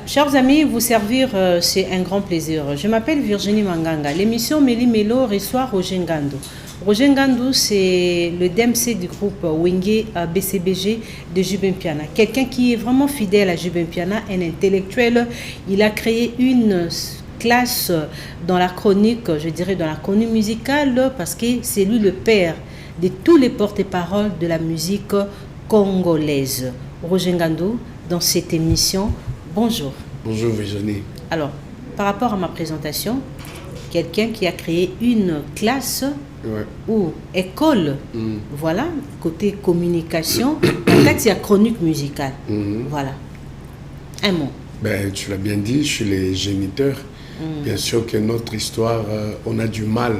Chers amis, vous servir, c'est un grand plaisir. Je m'appelle Virginie Manganga. L'émission Meli Melo reçoit Roger Ngandou. Roger Ngandou, c'est le DMC du groupe Wenge BCBG de Jubin Piana. Quelqu'un qui est vraiment fidèle à Jubin Piana, un intellectuel. Il a créé une classe dans la chronique, je dirais dans la chronique musicale, parce que c'est lui le père de tous les porte-paroles de la musique congolaise. Roger Ngandou, dans cette émission, bonjour. Bonjour Virginie. Alors, par rapport à ma présentation, quelqu'un qui a créé une classe ou école, voilà, côté communication, en fait, il y a chronique musicale. Voilà. Un mot. Ben, tu l'as bien dit, je suis les géniteurs. Bien sûr que notre histoire, on a du mal.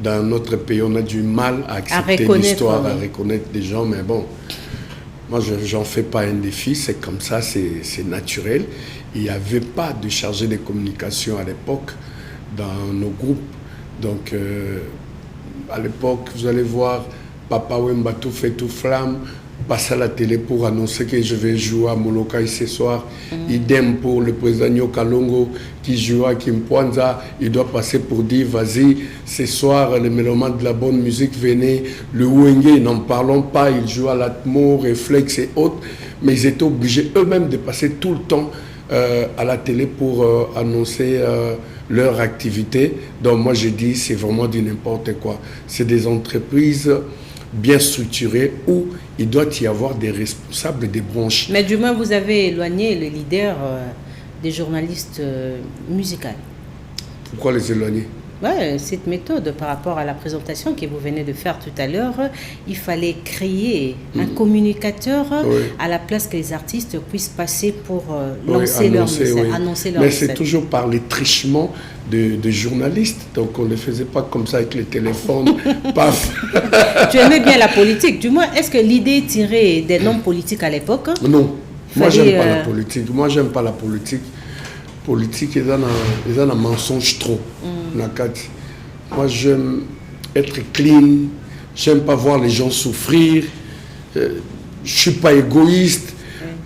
Dans notre pays, on a du mal à accepter l'histoire, à reconnaître des gens, mais bon, moi, je n'en fais pas un défi, c'est comme ça, c'est naturel. Il n'y avait pas de chargé de communication à l'époque dans nos groupes. Donc, à l'époque, vous allez voir, Papa Wemba tout fait tout flamme, passe à la télé pour annoncer que je vais jouer à Molokai ce soir. Idem pour le président Nyoka Longo qui joue à Kimpwanza. Il doit passer pour dire, vas-y, ce soir, les mélomanes de la bonne musique, venez. Le Wenge, n'en parlons pas, ils jouent à l'Atmo, Réflexe et autres. Mais ils étaient obligés eux-mêmes de passer tout le temps à la télé pour annoncer leur activité. Donc moi, je dis, c'est vraiment du n'importe quoi. C'est des entreprises bien structuré où il doit y avoir des responsables des branches. Mais du moins, vous avez éloigné le leader des journalistes musicaux. Pourquoi les éloigner? Ouais, cette méthode, par rapport à la présentation que vous venez de faire tout à l'heure, il fallait créer un communicateur à la place que les artistes puissent passer pour lancer leur message, annoncer leur message. Mais c'est toujours par les trichements de journalistes, donc on ne les faisait pas comme ça avec les téléphones. Paf. Tu aimais bien la politique, du moins, est-ce que l'idée tirait des noms politiques à l'époque? Non, moi j'aime pas la politique. Moi j'aime pas la politique. Politique, ils ont un mensonge trop. Moi, j'aime être clean. J'aime pas voir les gens souffrir. Je suis pas égoïste.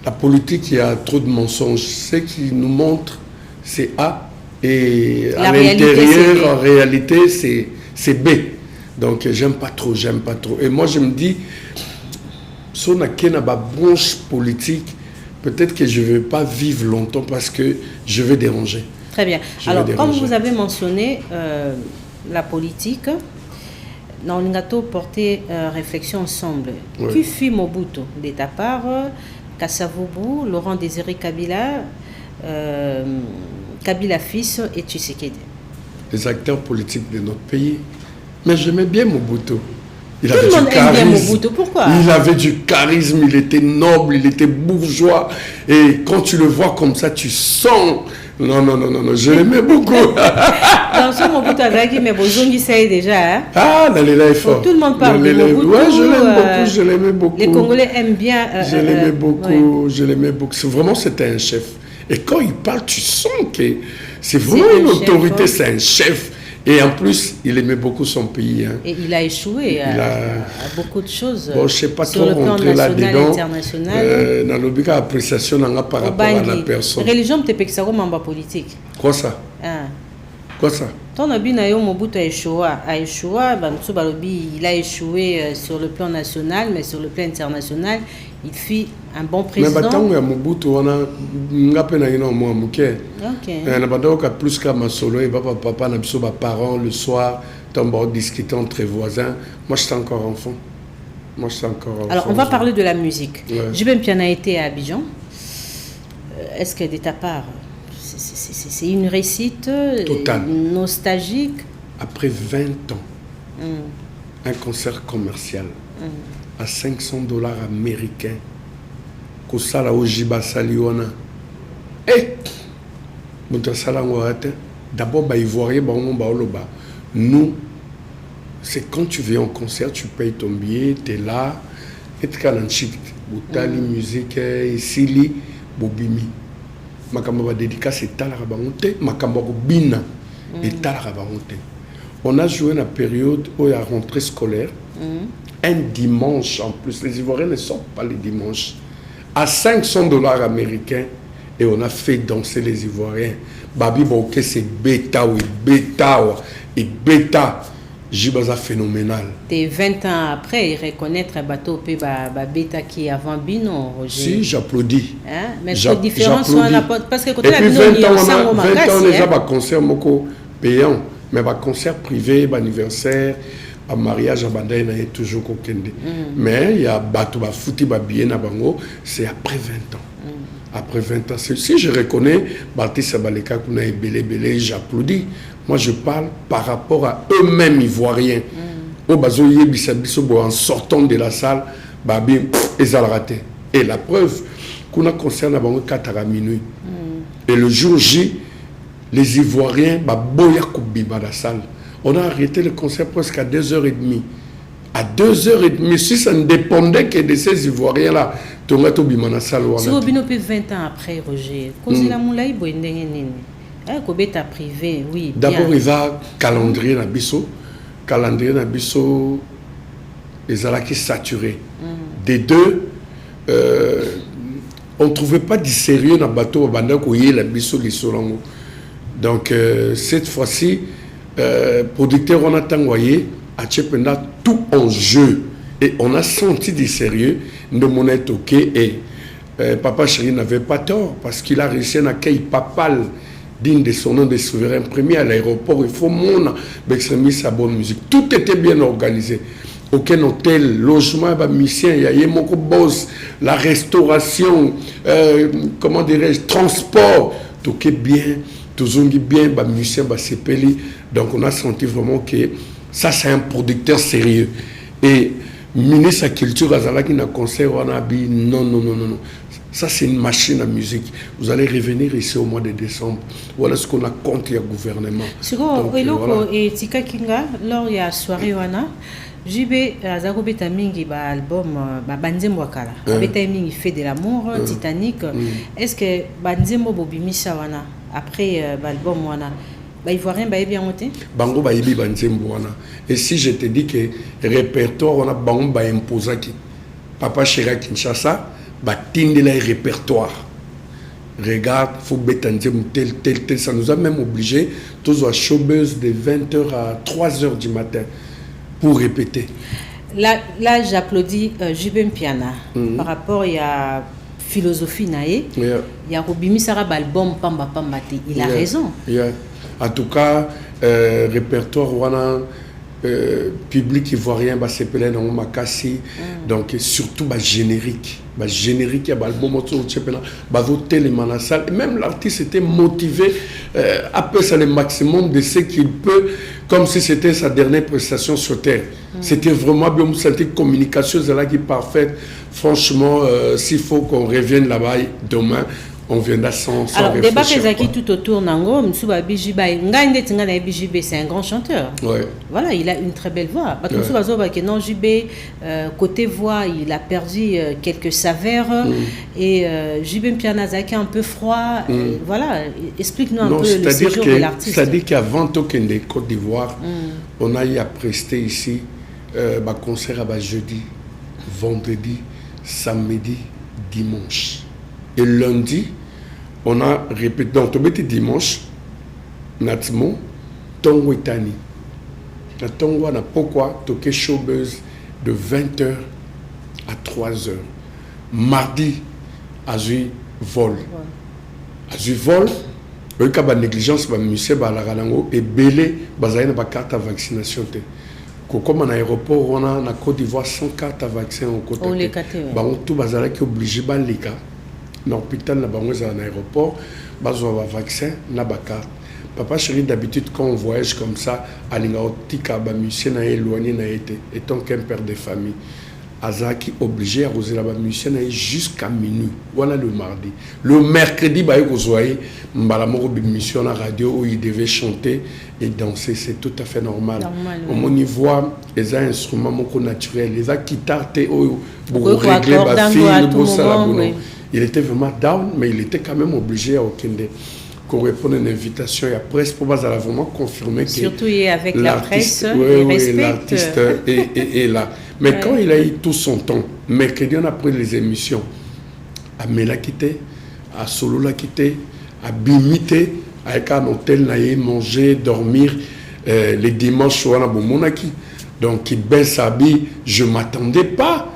La politique, il y a trop de mensonges. Ce qui nous montre, c'est A. Et à l'intérieur, en réalité, c'est B. Donc, j'aime pas trop. Et moi, je me dis, si on a une branche politique, peut-être que je ne vais pas vivre longtemps parce que je vais déranger. Très bien. Alors, comme vous avez mentionné la politique, dans le gâteau porté réflexion ensemble. Qui fut Mobutu de ta part, Kasavubu, Laurent Désiré Kabila, Kabila fils et Tshisekedi? Les acteurs politiques de notre pays. Mais j'aimais bien Mobutu. Il avait du charisme. Pourquoi? Il avait du charisme, il était noble, il était bourgeois. Et quand tu le vois comme ça, tu sens... Non, je l'aimais beaucoup. Dans ce Mobutu Agagi, mais Bozongi sait déjà. Hein? Ah, Nalela est fort. Tout le monde parle de Mobutu. Oui, je l'aimais beaucoup. Les Congolais aiment bien... je l'aimais beaucoup, je l'aimais beaucoup. Vraiment, c'était un chef. Et quand il parle, tu sens que c'est vraiment une autorité, c'est un chef. Et en plus, il aimait beaucoup son pays. Hein. Et il a échoué à beaucoup de choses. Bon, je ne sais pas sur trop le plan rentrer là-dedans. International. Dans l'obligation appréciation par rapport à la personne. Religion, tu peux mamba politique. Quoi ça? Quoi ça? Ton Nayo Mobutu a échoué. Il a échoué sur le plan national, mais sur le plan international, il fut un bon président. Mais maintenant, Mobutu, on a plus qu'à ma solo, et papa n'a pas parents le soir, on discuter entre voisins. Moi, j'étais encore enfant. Alors, on va parler de la musique. Jubin Piana a été à Abidjan. Est-ce que de ta part, c'est une réussite nostalgique? Après 20 ans, un concert commercial à $500 américains, Kosala Ojiba Saliona. D'abord, nous, c'est quand tu viens en concert, tu payes ton billet, tu es là, et tu es Boutali, musique, Sili, Bobimi. Makamba dédicace et Talarabangote, Makamba Bina et Talarabangote. On a joué la période où il y a rentrée scolaire, un dimanche en plus. Les Ivoiriens ne sortent pas les dimanches. À $500 américains, et on a fait danser les Ivoiriens. Babi Bouke, c'est bêta, oui, bêta, et bêta. Jibaza phénoménal. Et 20 ans après, il reconnaître un bateau bêta qui est avant Bino, Roger. Si, j'applaudis. Hein? Mais la différence, parce que quand et puis 20 ans, on a un concert payant, mais un concert privé, un anniversaire, un mariage, il y a toujours Kokende. Mais il y a bateau, fouti, billet, c'est après 20 ans. Après 20 ans, si je reconnais Baptiste Baleka, j'applaudis. Moi, je parle par rapport à eux-mêmes ivoiriens. En sortant de la salle, ils ont raté. Et la preuve, qu'on a concerne 4 à minuit. Et le jour J, les Ivoiriens, dans la salle. On a arrêté le concert presque à 2h30. À 2h30, si ça ne dépendait que de ces Ivoiriens-là, tu aurais été dans la salle. Si vous avez 20 ans après, Roger, cause la moulaï, Kobeta privé, oui. D'abord, il y a calendrier na biso. Calendrier na biso, ils allaient saturé. Des deux, on ne trouvait pas du sérieux dans le bateau. Donc, cette fois-ci, producteur, on a envoyé à Tchependa tout en jeu. Et on a senti du sérieux. Nous mon OK. Et Papa Chéri n'avait pas tort parce qu'il a réussi à accueillir papal digne de son nom de souverain premier à l'aéroport. Il faut mon sa bonne musique. Tout était bien organisé. Aucun hôtel, logement, mission, il y a mon boss, la restauration, comment dirais-je, transport, tout est bien, tout est bien, musicien, sepeli. Donc on a senti vraiment que ça c'est un producteur sérieux. Et ministre de la Culture, Azala qui n'a concert, on a dit non. Ça, c'est une machine à musique. Vous allez revenir ici au mois de décembre. Voilà ce qu'on a contre le gouvernement. Et Tika Kinga, lors de la soirée, JB Azako Beta Mingi album Banzembo Wakala. Beta Mingi fait de l'amour, Titanic. Est-ce que Banzembo Bobimisa wana après l'album wana Ivoirien bien monté? Bango Baïbi Banzembo wana. Et si je te dis que répertoire on a Bango imposé qui Papa Chéri Kinshasa batinde le répertoire. Regarde, faut tel, ça nous a même obligé tous à showbuzz de 20h à 3h du matin pour répéter. Là j'applaudis Jubem Piana par rapport à la philosophie naé. Il y a Robimi Sarab album Pamba Pambati. Il a raison. En tout cas, répertoire wana public ivoirien s'appelait dans Makassi. Donc surtout générique. Générique, il y a l'album la salle. Même l'artiste était motivé à faire le maximum de ce qu'il peut, comme si c'était sa dernière prestation sur terre. C'était vraiment bien, cette communication là qui est parfaite. Franchement, s'il faut qu'on revienne là-bas demain, on viendra sans alors, débat réfléchir. Tout autour Nango, c'est un grand chanteur. Ouais. Voilà, il a une très belle voix. Non, JB, côté voix, il a perdu quelques saveurs. Et JB Pianazaki un peu froid. Voilà, explique-nous un peu le séjour de l'artiste. C'est-à-dire qu'avant Tokende, Côte d'Ivoire, on a eu à prester ici un concert à jeudi, vendredi, samedi, dimanche. Et lundi, on a répété, donc on était dimanche, Natimo, Tongo Itani. La Tongo, on a pourquoi toqué showbuzz de 20h à 3h. Mardi, à eu vol. À eu vol, il y a une négligence, et belé, il y a une carte à vaccination. Comme en aéroport, on a en Côte d'Ivoire 100 cartes à vaccin au côté. On les carte. Tout le monde est obligé de les cas. Dans l'hôpital, dans l'aéroport, il y a un vaccin, il y a une carte. Papa Chéri, d'habitude, quand on voyage comme ça, à l'Ingaotika, il y a éloigné, étant qu'un père de famille. Azaki obligé à arroser là-bas, musicien jusqu'à minuit. Voilà le mardi. Le mercredi, il y a une mission à la radio où il devait chanter et danser. C'est tout à fait normal. Au niveau, les instruments naturels, les guitares, pour régler la fille, il était vraiment down, mais il était quand même obligé à Okende qu'on réponde à une invitation et la presse pour vraiment confirmer que surtout avec la presse, l'artiste est là. Mais quand il a eu tout son temps, mercredi on a pris les émissions à Mela Kité, à solo la quitter, à bimiter, avec un hôtel, naïe, manger, dormir, les dimanches, on a bon monaki. Donc, il baisse habille, je ne m'attendais pas.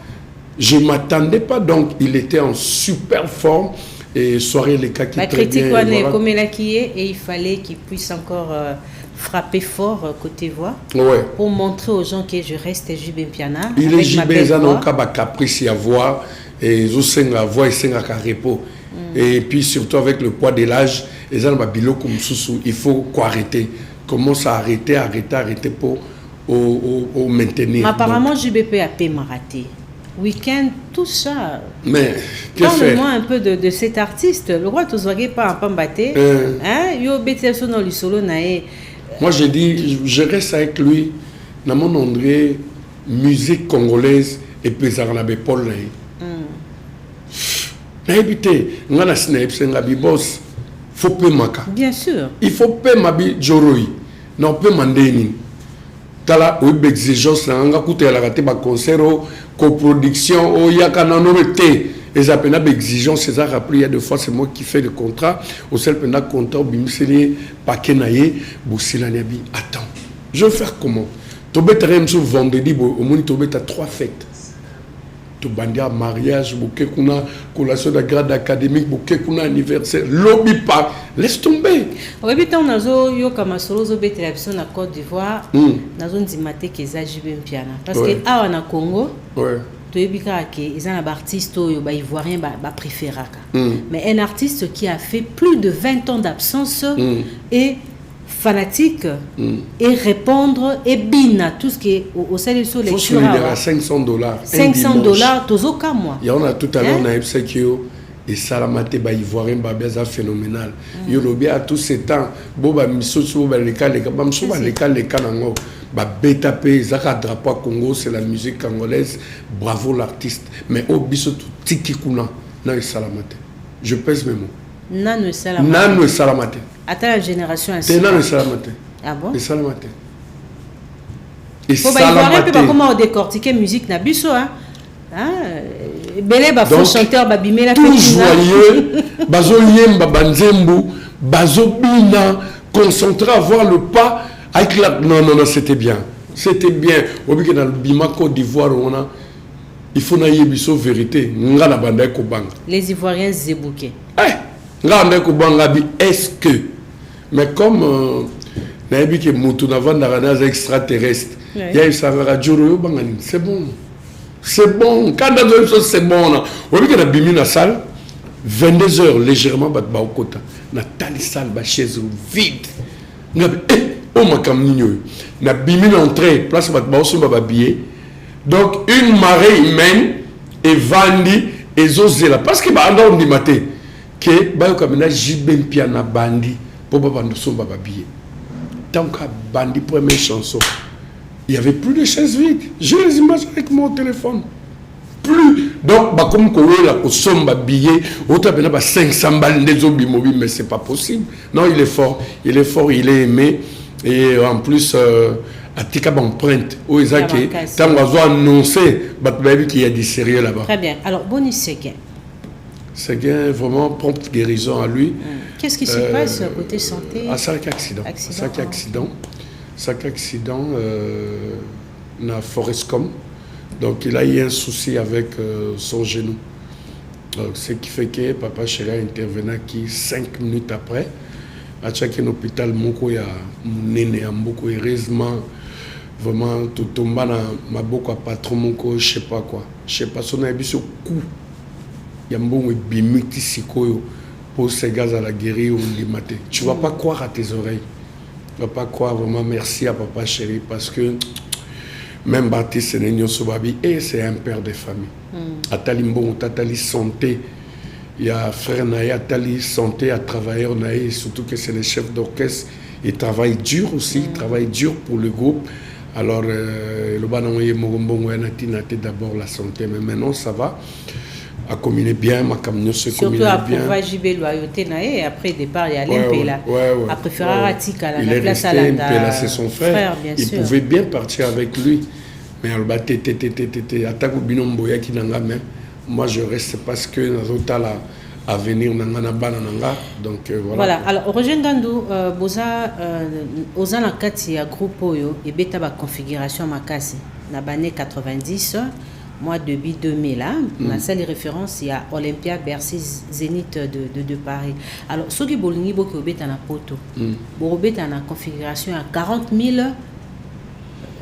Donc, il était en super forme. Et soirée, les cas qui très bien. Voilà. Comme il a qui est, et il fallait qu'il puisse encore frapper fort côté voix. Ouais. Pour montrer aux gens que je reste Jibé Piana. Il est Jibé, ça n'a pas de caprice à voir. Et ils ont la voix et c'est un repos. Et puis, surtout avec le poids de l'âge, ils ont un bilo comme sous. Il faut quoi arrêter. Comment ça arrêter pour maintenir. Mais apparemment, JBP a payé raté. Week-end, tout ça. Mais, parle-moi un peu de cet artiste. Le roi Tozogué pas en Pambaté. Yo BTS dans le solo nae. Moi, j'ai dit, je reste avec lui. Dans mon André, musique congolaise et puis en avait Paul nae. N'habitez, on a snipe, c'est un boss. Faut payer maka. Bien sûr. Il faut payer ma bi joroi. Non, payer mandeni. Tala ou exigence na nga kuté la raté ba concert coproduction o yakana no té et ça pena exigence c'est ça rappelé il y a deux fois c'est moi qui fais le contrat au seul pena contrat bimiseli paquet naie bosila niabi attends je vais faire comment to betrem sur vendredi au moins to bet à 3 fêtes to bandia mariage bouquet kuna collation de grade académique bouquet kuna anniversaire lobby pas laisse tomber oui tant nazo yo kama solo zo betelapso na Côte d'Ivoire nazo ndimate keza Jibé Piana parce que awa na Congo toyebika ke ils ont un artiste oyo ba ivoirien ba préféraka mais un artiste qui a fait plus de 20 ans d'absence et fanatique et répondre et bina tout ce qui est au sein de sur les lectures à $500 tozoka moi il y en a tout à l'heure on a Epsekio et Salamate ba ivoirien ba beza phénoménal yo lobi à tous ces temps boba misoso ba leka ba msoba leka nango ba beta pe zaka drapeau Congo c'est la musique congolaise bravo l'artiste mais au biso tiki kuna na Salamate je pèse mes mots Nano Salamate. Attends la génération ainsi. Nano Salamate. Ah bon? Et Salamate. Et Salamate. Pas comment décortiquer musique nabiso hein. Belé ba faux chanteur ba bimé la tout joyeux. Bazo yemba banzembu, bazo bina, concentré à voir le pas avec la non c'était bien. C'était bien. Au bique dans le Bima Côte d'Ivoire on a il faut naïe biso vérité. Nga na banda ko bang. Les Ivoiriens zébouqués. Est-ce que mais comme naïbi que Moutounava n'a extraterrestre il y a eu ça c'est bon quand c'est bon on dit que bimi na salle 22h légèrement bat ba okota na tali salle ba chaise vide oh ma camnino na bimi l'entrée place bat ba oso ba billet donc une marée humaine et vandi et zozela parce que ba anda on dit maté que bayo kamena Jibé Piana bandi pour pas vendre son billet. Tant qu'à bandi première chanson, il y avait plus de chaises vides. J'ai les images avec mon téléphone. Plus donc bah comme qu'on là au son billet, autant ben 500 balles des zombies mobiles mais c'est pas possible. Non, il est fort, il est aimé et en plus à tika empreinte où ils a que tant qu'on a annoncé bah qu'il y a du sérieux là-bas. Très bien. Alors Boni Séguin. C'est vraiment prompte guérison à lui. Qu'est-ce qui se passe côté santé? Un sac accident. Na Forestcom. Donc il a eu un souci avec son genou. Donc, ce qui fait que papa chéri a intervenu qui 5 minutes après. À chaque hôpital, il y a mon aîné, beaucoup heureusement. Vraiment, tout tombe dans ma beaucoup patron, je sais pas quoi. Je sais pas, son habit sur coup. Il y a un bon bimiti sikoyo pour ces gars à la guérir ou limaté. Tu vas pas croire à tes oreilles. Tu vas pas croire vraiment merci à papa chéri parce que même Baptiste Nenyo Sobabi et c'est un père de famille. Atali mbon tatali santé. Il y a frère Naï Atali santé à travailleur Naï surtout que c'est le chef d'orchestre. Il travaille dur aussi, il travaille dur pour le groupe. Alors le banamoye Mogombongo Natinate d'abord la santé mais maintenant ça va. À combiner bien, ma camion se combine bien. Surtout à pouvoir Jibé loyauté naé après départ il y a l'Impela. À préférer à Tika la place à la Impela c'est son frère. Il pouvait bien partir avec lui. Mais al attaque au binomboya qui n'a pas. Moi je reste parce que dans la avenir nangana bana nanga. Donc voilà. Voilà. Alors Roger Ngandou boza oza na kati ya groupe oyo et beta ba configuration makasi na bane 90 mois début 2000 là, na salle référence il y a Olympia Bercy Zénith de Paris. Alors ceux qui bolingi boki obeta na poto. Bo obeta na configuration à 40 000.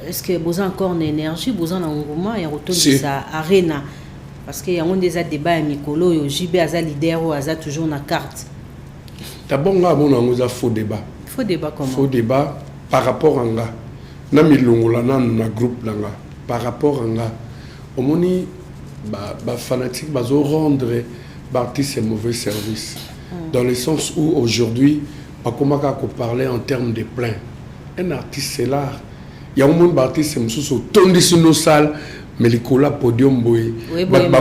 Est-ce que vous avez encore une énergie, vous avez un engouement et retour de sa arena? Parce qu'il y a des débats Mikolo et JB a leader ou a toujours une carte. D'abord, on a un faux débat. Faux débat comment? Faux débat par rapport à nga. Na milongola na groupe langa. Par rapport à nga. Au moni ba fanatique bazo rendre l'artiste un mauvais service. Dans le sens où aujourd'hui, on commence à parler en termes de plein. Un artiste c'est l'art. Il y a un monde artiste qui tourne sur nos salles, mais les colla podium boy,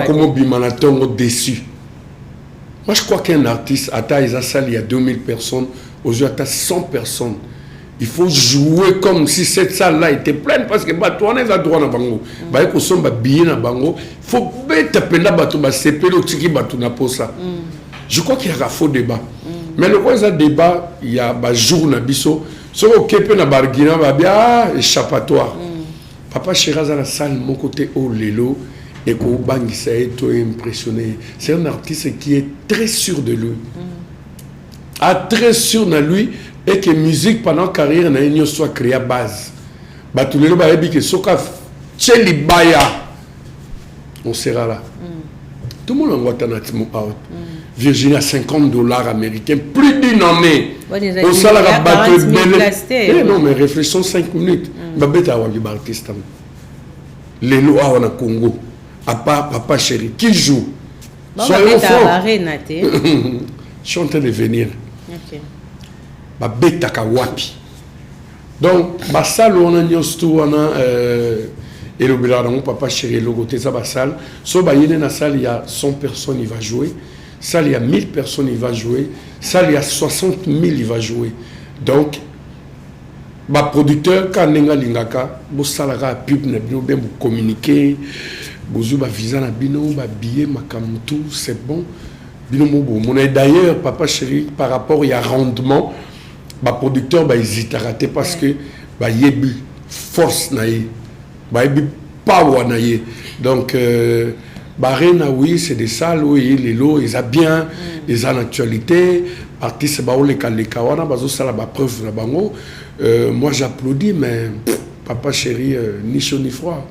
comme bimanaton déçu. Moi je crois qu'un artiste à ta salle il y a 2000 personnes, aujourd'hui à 100 personnes. Il faut jouer comme si cette salle là était pleine parce que toi on est à droit na bango. Ba ko somba billet na bango, faut beta penda bato ba sepelo tiki bato na posa. Je crois qu'il y a un faux débat. Mais le quoi débat, il y a ba jour na biso. Ce qui est na barguina va bien échappatoire. Papa Chéraz à la salle, mon côté au Lelo, et qu'au bang, ça a été impressionné. C'est un artiste qui est très sûr de lui. Très sûr de lui, et que musique pendant carrière n'a une soit créée à base. Tout le monde a dit que Soka Tcheli Baya, on sera là. Tout le monde envoie un out. Virginie à $50 américains, plus d'une année. Au salaire battu non, mais réfléchissons 5 minutes. Babette a eu l'artiste. Les lois au Congo. À part Papa Chéri, qui joue? Soyons forts. Je suis en train de venir. Babette a wapi. Donc, ça, on a dit et le bilan Papa Chéri, le côté de la salle. So, il y a 100 personnes, il va jouer. Ça, il y a 1000 personnes, il va jouer. Ça, il y a 60 000, il va jouer. Donc, le producteur, quand il y a un salaire, pub, vous communiquer, vous avez un visa, vous avez billet, c'est bon. D'ailleurs, Papa Chéri, par rapport à rendement, le producteur hésite à rater parce que il y a une force, il y a une power. Donc, Barena, oui, c'est des salles, oui, les lots, ils ont bien, ils ont l'actualité. Artistes, les Kalekawana, ça la preuve la bango. Moi, j'applaudis, mais Papa Chéri, ni chaud ni froid.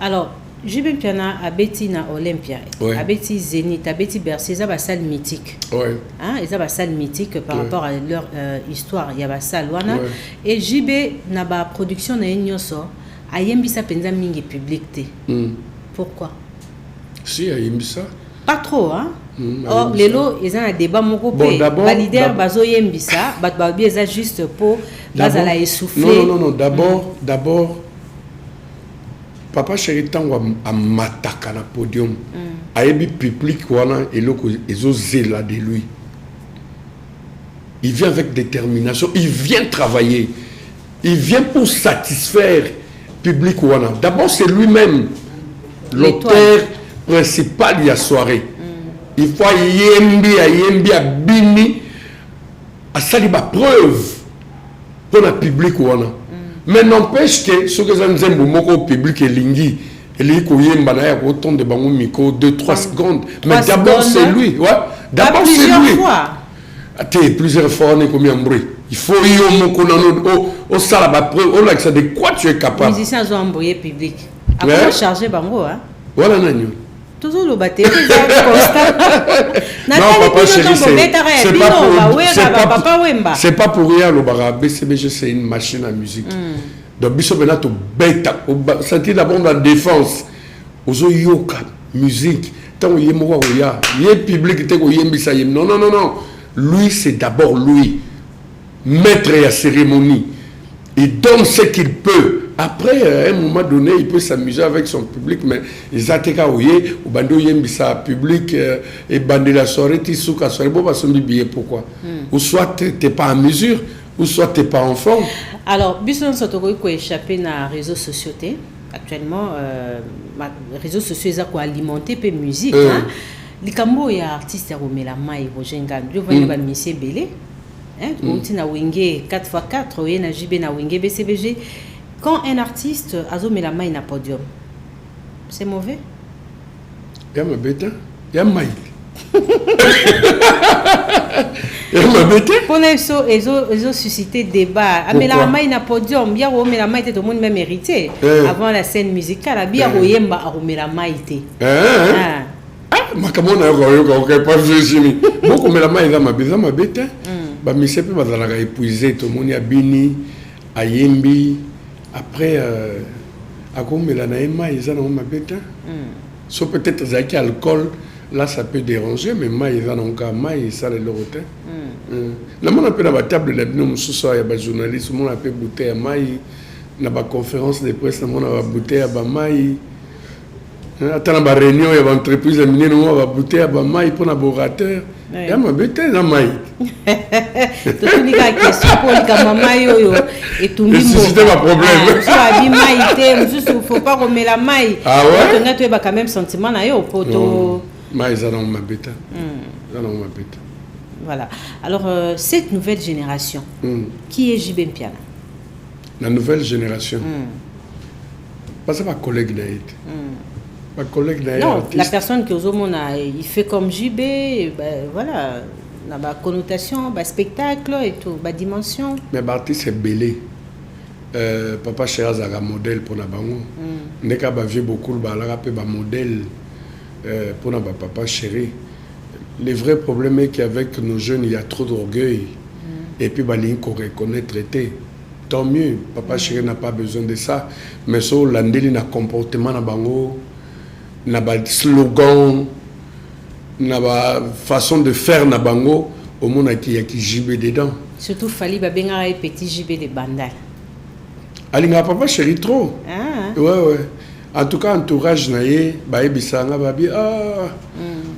Alors, Jibé Piana a Betty na Olympia, a Betty Zénith, a Betty Bercy, ils ont une salle mythique. Ils ont une salle mythique par rapport à leur histoire. Il y a une salle. Et Jibé n'a pas production na Nyoso, a yembisa penza mingi publicité. Pourquoi? Si, il y a ça. Pas trop, hein? Or, les lots, ils ont un débat mon copain. Valider, bazo yembisa, batbabi, ils ont juste pour bazala essouffler. Non. D'abord, Papa Chéri tango a mataka na podium. A yebi public wana et loko ezo zela de lui. Il vient avec détermination, il vient travailler. Il vient pour satisfaire public wana. D'abord, c'est lui-même l'auteur principal de la soirée. Il faut yembi a bini a sali ba preuve pour le public wana. Mais n'empêche que ce que nous avons moko public et lingi et lui ko yemba na ya autant de bango micro 2-3 secondes. Mais d'abord c'est lui, d'abord c'est lui. Plusieurs fois on est comme un bruit. Il faut y moko au sala ba preuve, on a de quoi tu es capable. Les musiciens ont embrouillé public. Après charger bango hein. Voilà nanyo. Toujours le batterie c'est pas pour rien le bara BCBG c'est une machine à musique. Donc biso benato beta sentir d'abord la défense ozo yoka musique tant yemo ya yé public te ko yembisa yem non lui c'est d'abord lui maître à cérémonie il donne ce qu'il peut. Après, à un moment donné, il peut s'amuser avec son public, mais ils ont ouye ou bando yembisa public et bandé la soirée, tisuka soirée, bon, parce que pourquoi? Ou soit tu n'es pas en mesure, ou soit tu n'es pas en forme. Alors, Bisson Sotoko ko échappé dans les réseaux sociaux. Actuellement, les réseaux sociaux, ils ont alimenté peu musique. likambo ya artiste Romela Mai Roger Ngandu je vois ba monsieur belé hein on na wenge 4x4 oye na JB na wenge BCBG quand un artiste azomela mai na podium c'est mauvais ya mabeta ya mai ya mabeta pour ils ont suscité débat amela mai na podium ya romela mai te tout le monde même hérité avant la scène musicale abia oyemba romela mai te makamona yo ko pas jini beaucoup mais la main za mabeta ba mise pe bazalaka épuisé to moni abini ayembi après akomela na ema ils ont mabeta so peut-être zaki alcool là ça peut déranger mais mai ils ont encore mai ça le rotin na mona pe na ba table na bino mususu ya ba journaliste mona pe bouteille mai na ba conférence de presse na mona ba bouteille ba mai attends la réunion il y a entreprise minine on va bouter à mai pour laboratoire ya mabete na mai to ni ka question pour les mama yo et tout le monde c'est pas problème ça bi mai te il faut pas remettre la mai ah ouais tu as quand même sentiment na yo poto mai ça non mabete ça non mabete voilà alors cette nouvelle génération qui est JB Mpiana la nouvelle génération parce que ma collègue Naïd ma collègue d'ailleurs. Non, artiste. La personne qui il fait comme JB, ben, voilà, la connotation, bah, spectacle et tout, bah, dimension. Mais l'artiste c'est belé. Papa Cheraz a un modèle pour la bango. Neka ba vieux beaucoup ba la rapé ba modèle pour na papa chéri. Le vrai problème est qu'avec nos jeunes il y a trop d'orgueil et puis bah l'inco reconnaître traité. Tant mieux, papa chéri n'a pas besoin de ça. Mais so landeli na comportement na bango. Na ba slogan na ba façon de faire na bango au monde qui y a qui JB dedans surtout fali ba benga ay petit JB de bandal alinga papa chéri trop ouais en tout cas entourage na ye ba ebisanga ba bi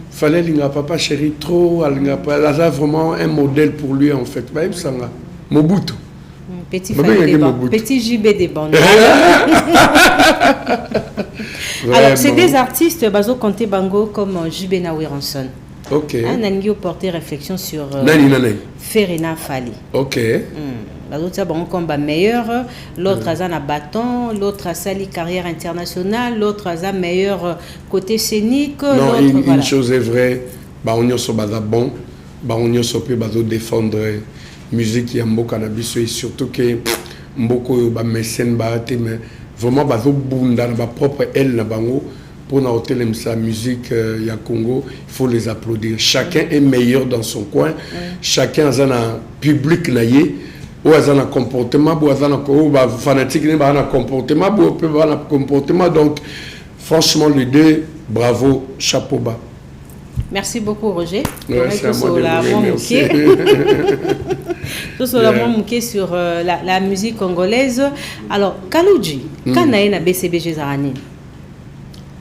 fallait linga papa chéri trop alinga pas vraiment un modèle pour lui en fait ba ebisanga Mobutu petit JB de bandal. Alors, c'est des artistes, Bazo Conté Bango, comme JB Nawiranson. Ok. Nangi porté réflexion sur Ferina Fali. Ok. L'autre a comme meilleur, l'autre a un bâton, l'autre a sali carrière internationale, l'autre a un meilleur côté scénique. Non, une chose est vraie, on y a bon, on y a défendre musique qui est un cannabis et surtout que beaucoup de mécènes mais vraiment bazo bunda na propre elle na bango pour na hôtel sa musique ya Congo, il faut les applaudir. Chacun est meilleur dans son coin, chacun a un public naïe ou a un comportement ou a un fanatique ba na comportement ou peut ba na comportement donc franchement les deux bravo chapeau bas. Merci beaucoup Roger. Ouais, c'est à moi de vous remercier. Tout cela sur la musique congolaise. Alors, Kalouji, quand on a une BCBG Zarani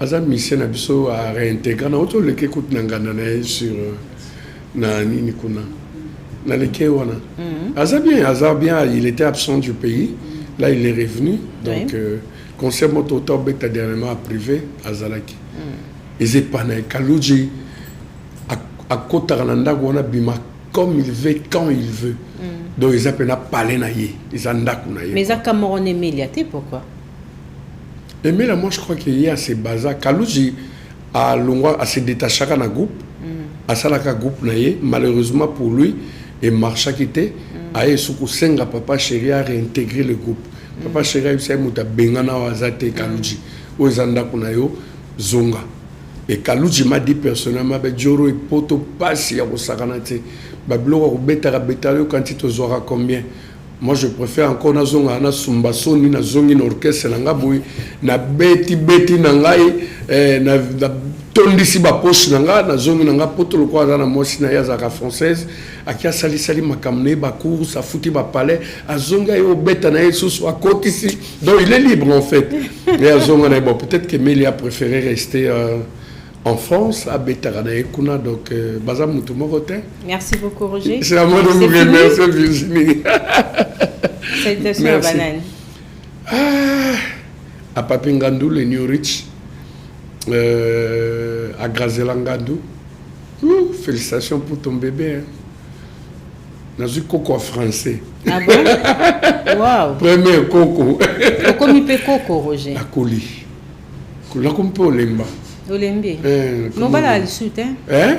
Azam mission abiso a réintégrer na auto le kékout nangana na sur na nini kuna na le kéwana. Azam bien, il était absent du pays. Là, il est revenu. Donc, concert moto beta dernièrement privé à Zalaki. Ils pas Kalouji à Kotarananda gona bima comme il veut, quand il veut. Donc ils appellent parler naïe, ils en naïe. Mais ça Cameroun Emiliaté pourquoi? Mais là moi je crois qu'il y a ces bazar. Kalouji a l'ongwa à se détacher d'un groupe, à salaka groupe naïe. Malheureusement pour lui et Marcha qui était, a esoukou senga papa chéri a réintégré le groupe. Papa chéri a eu ça muta bengana wazate Kalouji. Aux andakunayo zonga. Et Kalouji m'a dit personnellement, Djoro et Poto passe à Osaganate. Bablo beta quand tu auras combien? Moi je préfère encore na zonga na sumbaso ni na zongi na orchestre na boy na beti na ngai na tondisi ba poche na zongi na poto le quoi na mosi na yazaka française akia sali makamne ba course a fouti ba palais a zonga yo beta na yesu a kotisi donc il est libre en fait. Et a zonga na bon peut-être que Meli a préféré rester en France, à Betaranaï Kuna, donc Bazam Moutoumorote. Merci beaucoup, Roger. C'est à moi de vous remercier, Virginie. Salutations à Banane. À Papingandou, le New Rich, à Grazelangandou, Félicitations pour ton bébé. Hein. Nazu coco français. Ah bon? Wow. Premier coco. Coco mi pe coco, Roger. La coli. La comme pe olemba. Olembi. Non bala al soute. Hein?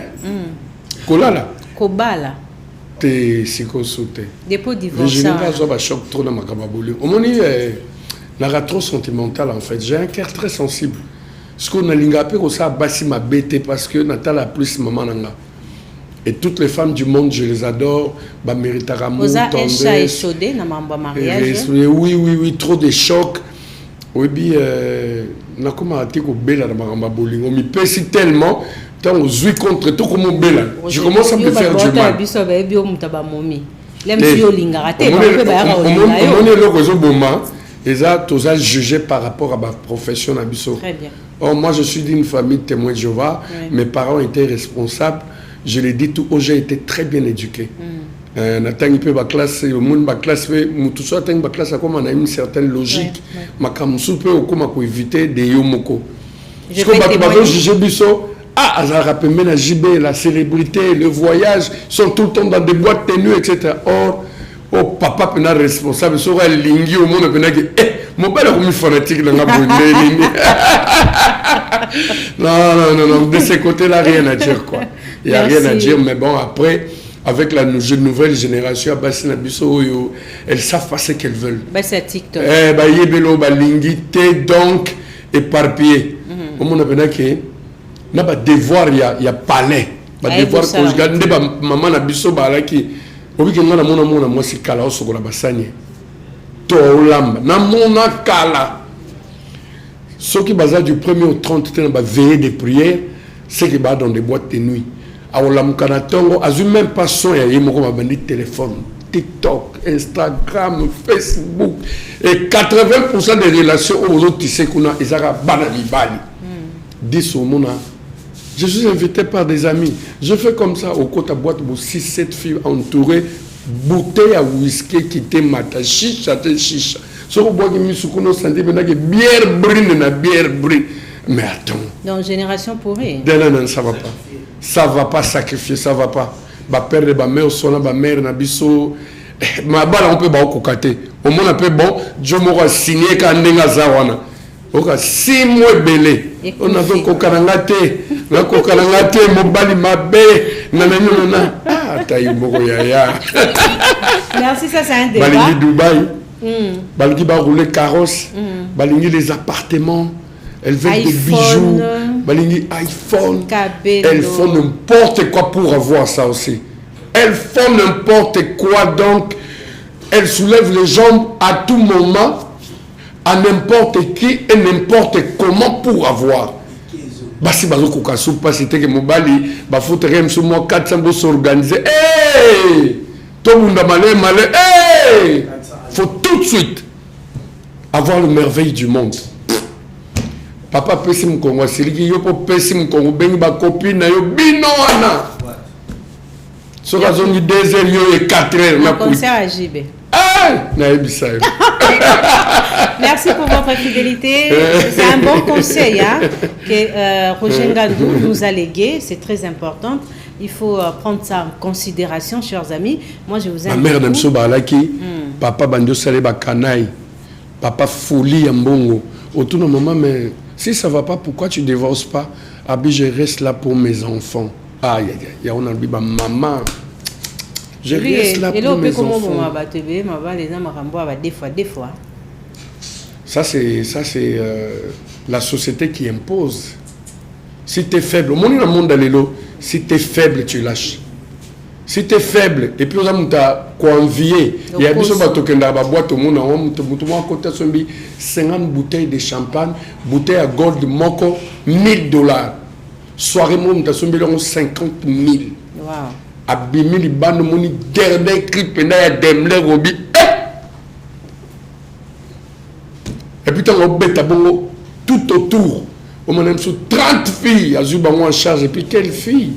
Kolala. Kobala. Te siko soute. Dépôt divorce. Je n'ai pas choc trop dans ma kababoli. Au moment n'a trop sentimental en fait. J'ai un cœur très sensible. Ce qu'on a l'ingapé comme ça bassi ma bête parce que Natala plus maman nanga. Et toutes les femmes du monde, je les adore. Bah, méritara amour, tendresse. Oui, trop de chocs. Oui, bien, n'a comme arrêté qu'on belle dans ma bolingo. Mais pèse tellement, tant on joue contre tout comme on belle. Je commence à me faire du mal. On est jugé par rapport à ma profession. Très bien. Or, moi, je suis d'une famille témoin de Jéhovah. Mes parents étaient responsables. Je l'ai dit tout, j'ai été très bien éduqué. Nathan peut ma classe, le monde ma classe, tout ça ma classe comme on a une certaine logique. Ma kamsu peut au comment pour éviter des yomoko. Je vais juger biso. Ah, Azara peut mener JB, la célébrité, le voyage, sont tout le temps dans des boîtes tenues, etc. Or, oh papa peut être responsable, sera lingi au monde peut être mon père est comme fanatique dans la bonne. Non, de ce côté-là, rien à dire quoi. Il n'y a rien à dire, mais bon, après, avec la nouvelle génération, elles savent pas ce qu'elles veulent. C'est TikTok. Donc, éparpillé. Au monde, il y a devoir, il y a palais. Devoir conjugal, maman na biso balaki. Obi ke ngana mona moi si kala osokola basanye. To olamba na mona kala. Ceux qui basent du 1er au 30 ba veiller des prières, c'est qui va dans des boîtes de nuit. Aolam kanatongo azu même pas son ya yemo ko bandi téléphone, TikTok, Instagram, Facebook et 80% des relations aux autres tissé kuna ezaka bana libali. 10 au mona. Je suis invité par des amis. Je fais comme ça au côté boîte pour 6-7 filles entourées, bouteille à whisky qui te mata chicha te chicha. So bois qui mi sukuno santé maintenant que bière brune na bière brune. Mais attends. Dans génération pourrie. Non, ça va pas. Ça va pas sacrifier, ça va pas. Ba père de ba mère sona ba mère na biso. Ma bala on peut ba kokate. Au moins on peut bon, Dieu m'aura signé ka ndenga zawana. Oka 6 mois belé. On a donc kokarangate. La kokarangate mobali mabe. Nanana. Ah, taï moko ya. Merci, ça c'est un débat. Balingi Dubaï. Balingi va rouler carrosse. Balingi les appartements. Elles veulent des bijoux. Balingi iPhone. Elles font n'importe quoi pour avoir ça aussi. Elles font n'importe quoi donc. Elles soulèvent les jambes à tout moment. À n'importe qui et n'importe comment pour avoir. Basi bazoko kasu pas c'était que mobali ba faut rien sur moi 400 s'organiser. Hey! Tout le monde a malé. Hey! Faut tout de suite avoir le merveille du monde. Papa pesim kongo siliki yo po pesim kongo bengi ba copine yo binoana. So ka zoni 2 heures yo et 4 heures na concert à JB. Merci pour votre fidélité. C'est un bon conseil hein, que Roger Ngandou nous a légué. C'est très important. Il faut prendre ça en considération, chers amis. Moi, je vous invite. Ma mère Namso Balaki, papa Bandio Saleba Kanaï, papa Folie Mbongo. Autour d'un moment, mais si ça ne va pas, pourquoi tu ne divorces pas? Abi, je reste là pour mes enfants. Aïe, aïe, aïe, on a dit, maman. Je reste là pour mes enfants. Des fois. Ça, c'est la société qui impose. Si tu es faible, au monde si tu es faible, tu lâches. Si tu es faible, et puis on a envié. Il y a des gens qui ont boîte au monde, à côté 50 bouteilles de champagne, bouteille à gold moko, $1000. Soirée, on a 50 000. Wow. Abimi li bande moni dernier clip na ya Demle Robi et puis on beta bongo tout autour on m'a même sous 30 filles à Zubango en charge et puis quelle fille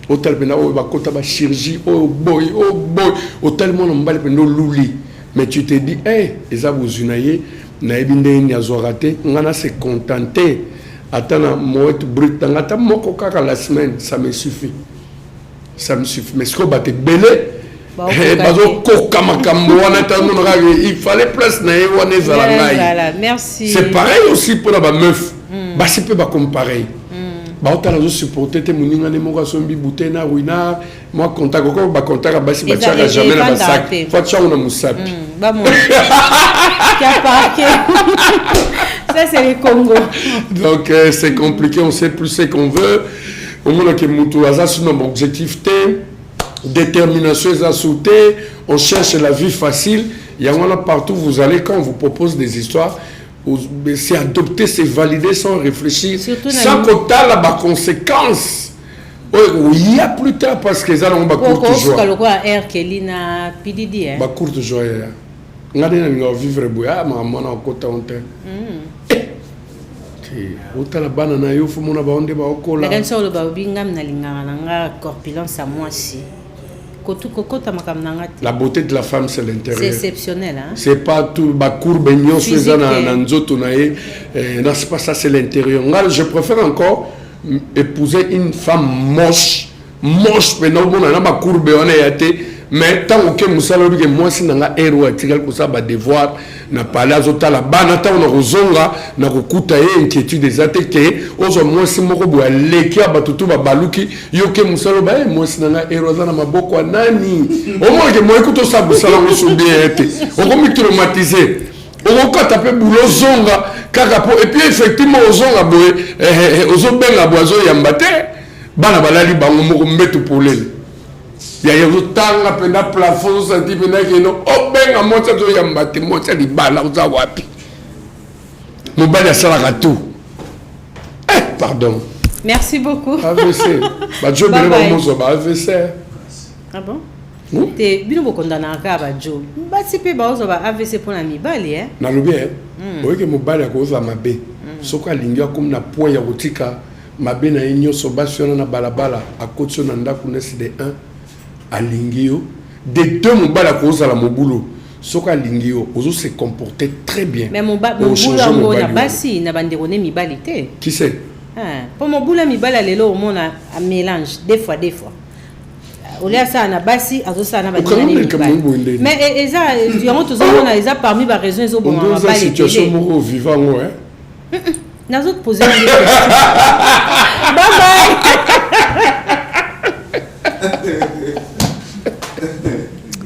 hôtel bena o ba kota ba chirurgie oh boy hôtel mon mbali pendo luli mais tu te dis hey eza bozunaye na ebinde ni azorate ngana se contenter atana moet brut ngata moko kaka la semaine ça me suffit. ça me suffit. Mais ce qu'on va te belé, il fallait place merci. C'est pareil aussi pour la meuf. C'est peu comme pareil. Je supporter tes moninga ne moka sombi bouteille na ruina moi contact ko ba contact ba si ba tchaka jamais na sac faut tchaka na musapi ba moi qui a parqué ça c'est le Congo donc c'est compliqué, on sait plus ce qu'on veut au moins que mutu aza sur nos objectifs détermination à sauter, on cherche la vie facile, il y a partout vous allez quand on vous propose des histoires. C'est adopter, c'est valider sans réfléchir, sans qu'on ait la conséquence. Il y a plus tard parce que ça, on va courte joie. Courte joie. On a vivre à maman en côté en terre. Autant la banane, il faut mon abandonner au col. La danse au babingam na lingana corpulence à moi si. La beauté de la femme, c'est l'intérieur. C'est exceptionnel. Hein? C'est pas tout. C'est pas ça, c'est l'intérieur. Je préfère encore épouser une femme moche. Moche, mais non, on a ma courbe, on a été. Mais tant que nous savons que moi, si on a un héros, on a devoir, na pala zota la bana ta on rozonga na kokuta ye inquiétude des attaqués ozo moi si moko bo leki abatutu ba baluki yoke musalo ba moi si na eroza na maboko nani o mo ke moi kuto sa busala ngo subi ete o ko mi traumatiser o ko taper bulo zonga kaka po et puis effectivement ozonga boye ozo benga boazo yambate bana balali bango moko mbetu polele ya yo tanga penda plafond senti penda keno o benga mocha to yambate mocha libala uza wapi mobali asala tout pardon merci beaucoup AVC ba jo bele ba mozo ba AVC ah bon te bino bokondana ka ba jo ba sipe ba ozo ba AVC pour la mibali na lobi oye mobali akoza mabe soko alingi akom na point ya kotika mabe na yenyo so basiona na balabala akotso na ndako nesi de 1 alingio de deux mobala cause à la mobulo soka lingio ozo se comporter très bien mais mobulo na basi na banderone mibalité qui c'est pour mobulo mibala lelo on a un mélange des fois olia ça na basi azo ça na banderone mais eza yango tous on a eza parmi ba raisons ezo bon on a situation moko vivant nazo poser une question bye bye